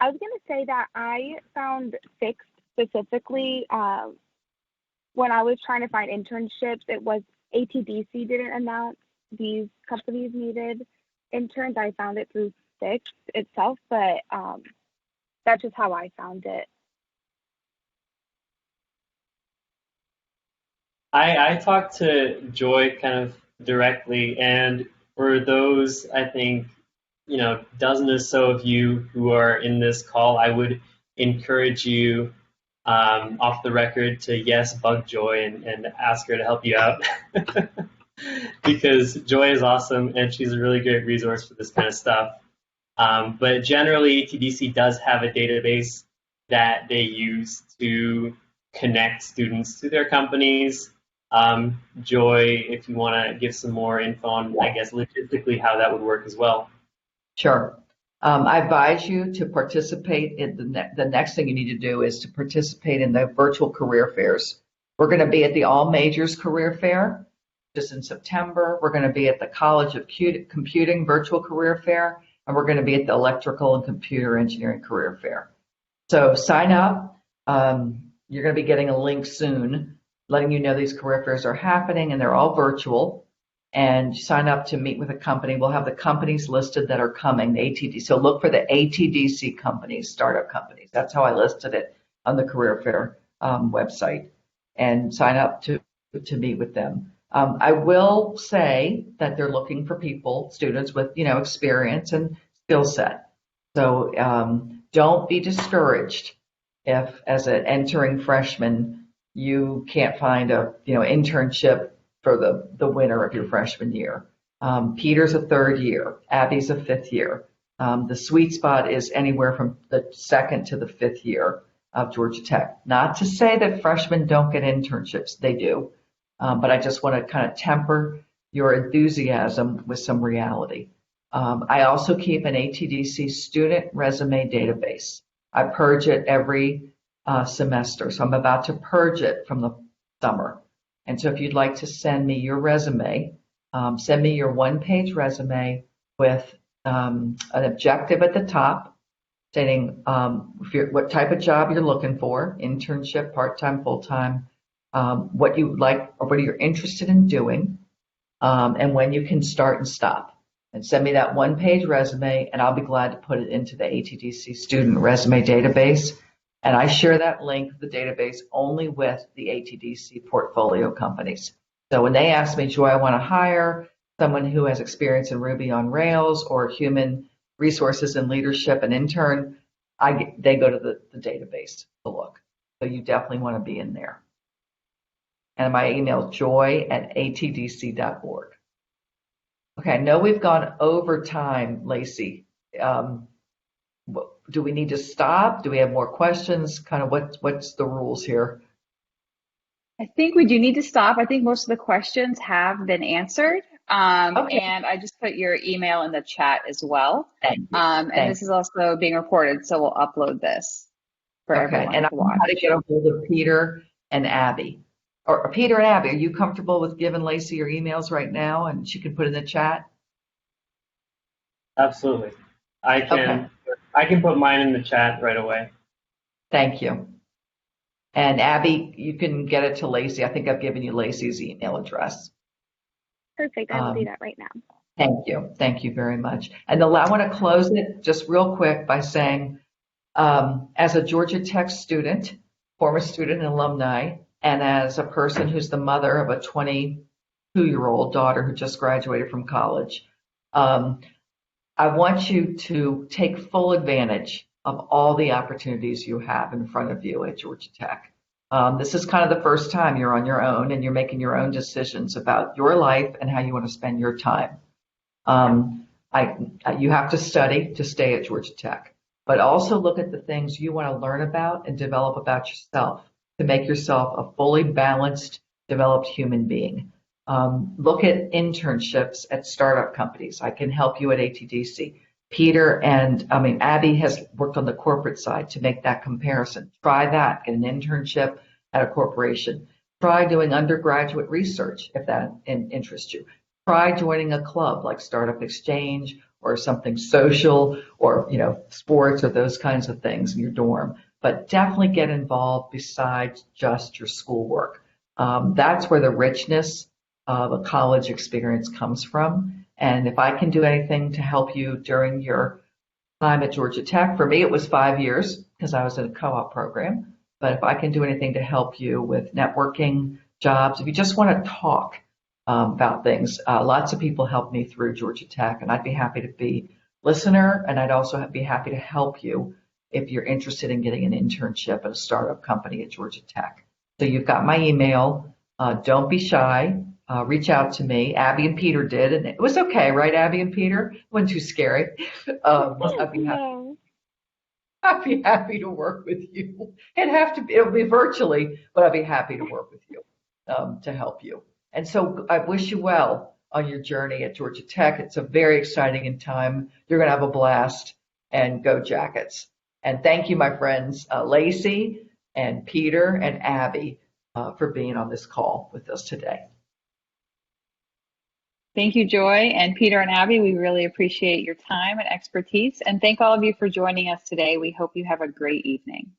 Speaker 3: I was going to say that I found six specifically when I was trying to find internships. It was ATDC didn't announce these companies needed interns. I found it through Six itself, but that's just how I found it.
Speaker 4: I talked to Joy kind of directly, and for those, I think, dozen or so of you who are in this call, I would encourage you off the record to bug Joy and ask her to help you out because Joy is awesome and she's a really great resource for this kind of stuff. But generally, ATDC does have a database that they use to connect students to their companies. Joy, if you want to give some more info on, I guess, logistically how that would work as well.
Speaker 2: Sure. I advise you to participate in the next thing you need to do is to participate in the virtual career fairs. We're going to be at the All Majors Career Fair just in September. We're going to be at the College of Computing Virtual Career Fair, and we're going to be at the Electrical and Computer Engineering Career Fair. So sign up. You're going to be getting a link soon letting you know these career fairs are happening, and they're all virtual. And sign up to meet with a company. We'll have the companies listed that are coming, the ATD. So look for the ATDC companies, startup companies. That's how I listed it on the career fair website, and sign up to meet with them. I will say that they're looking for people, students with, experience and skill set. So don't be discouraged if, as an entering freshman, you can't find a, internship for the winter of your freshman year. Peter's a third year. Abby's a fifth year. The sweet spot is anywhere from the second to the fifth year of Georgia Tech. Not to say that freshmen don't get internships. They do. But I just want to kind of temper your enthusiasm with some reality. I also keep an ATDC student resume database. I purge it every semester. So I'm about to purge it from the summer. And so if you'd like to send me your resume, send me your one-page resume with an objective at the top stating what type of job you're looking for, internship, part-time, full-time, what you like or what you're interested in doing, and when you can start and stop. And send me that one-page resume, and I'll be glad to put it into the ATDC student resume database. And I share that link to the database only with the ATDC portfolio companies. So when they ask me, Joy, I want to hire someone who has experience in Ruby on Rails or human resources and leadership, an intern, they go to the database to look. So you definitely want to be in there. And my email, joy@atdc.org. Okay, I know we've gone over time, Lacey. Do we need to stop? Do we have more questions? Kind of what's the rules here?
Speaker 1: I think we do need to stop. I think most of the questions have been answered.
Speaker 2: Okay.
Speaker 1: And I just put your email in the chat as well.
Speaker 2: Thank you.
Speaker 1: And this is also being recorded, so we'll upload this for everyone
Speaker 2: And
Speaker 1: to watch.
Speaker 2: I know how to get a hold of Peter and Abby. Or Peter and Abby, are you comfortable with giving Lacey your emails right now and she can put in the chat?
Speaker 4: Absolutely. I can put mine in the chat right away.
Speaker 2: Thank you. And Abby, you can get it to Lacey. I think I've given you Lacey's email address.
Speaker 3: Perfect. I will do that right now.
Speaker 2: Thank you. Thank you very much. And I want to close it just real quick by saying, as a Georgia Tech student, former student and alumni, and as a person who's the mother of a 22-year-old daughter who just graduated from college, I want you to take full advantage of all the opportunities you have in front of you at Georgia Tech. This is kind of the first time you're on your own and you're making your own decisions about your life and how you want to spend your time. You have to study to stay at Georgia Tech, but also look at the things you want to learn about and develop about yourself to make yourself a fully balanced, developed human being. Look at internships at startup companies. I can help you at ATDC. Abby has worked on the corporate side to make that comparison. Try that, get an internship at a corporation. Try doing undergraduate research if that interests you. Try joining a club like Startup Exchange or something social or, sports or those kinds of things in your dorm. But definitely get involved besides just your schoolwork. That's where the richness of a college experience comes from. And if I can do anything to help you during your time at Georgia Tech, for me it was 5 years because I was in a co-op program. But if I can do anything to help you with networking, jobs, if you just want to talk about things, lots of people helped me through Georgia Tech, and I'd be happy to be a listener, and I'd also be happy to help you if you're interested in getting an internship at a startup company at Georgia Tech. So you've got my email. Don't be shy. Reach out to me. Abby and Peter did, and it was okay, right, Abby and Peter? It wasn't too scary. I'd be happy to work with you. It'll be virtually, but I'd be happy to work with you to help you. And so I wish you well on your journey at Georgia Tech. It's a very exciting time. You're going to have a blast. and go Jackets. And thank you, my friends, Lacey and Peter and Abby, for being on this call with us today.
Speaker 1: Thank you, Joy, and Peter and Abby. We really appreciate your time and expertise. And thank all of you for joining us today. We hope you have a great evening.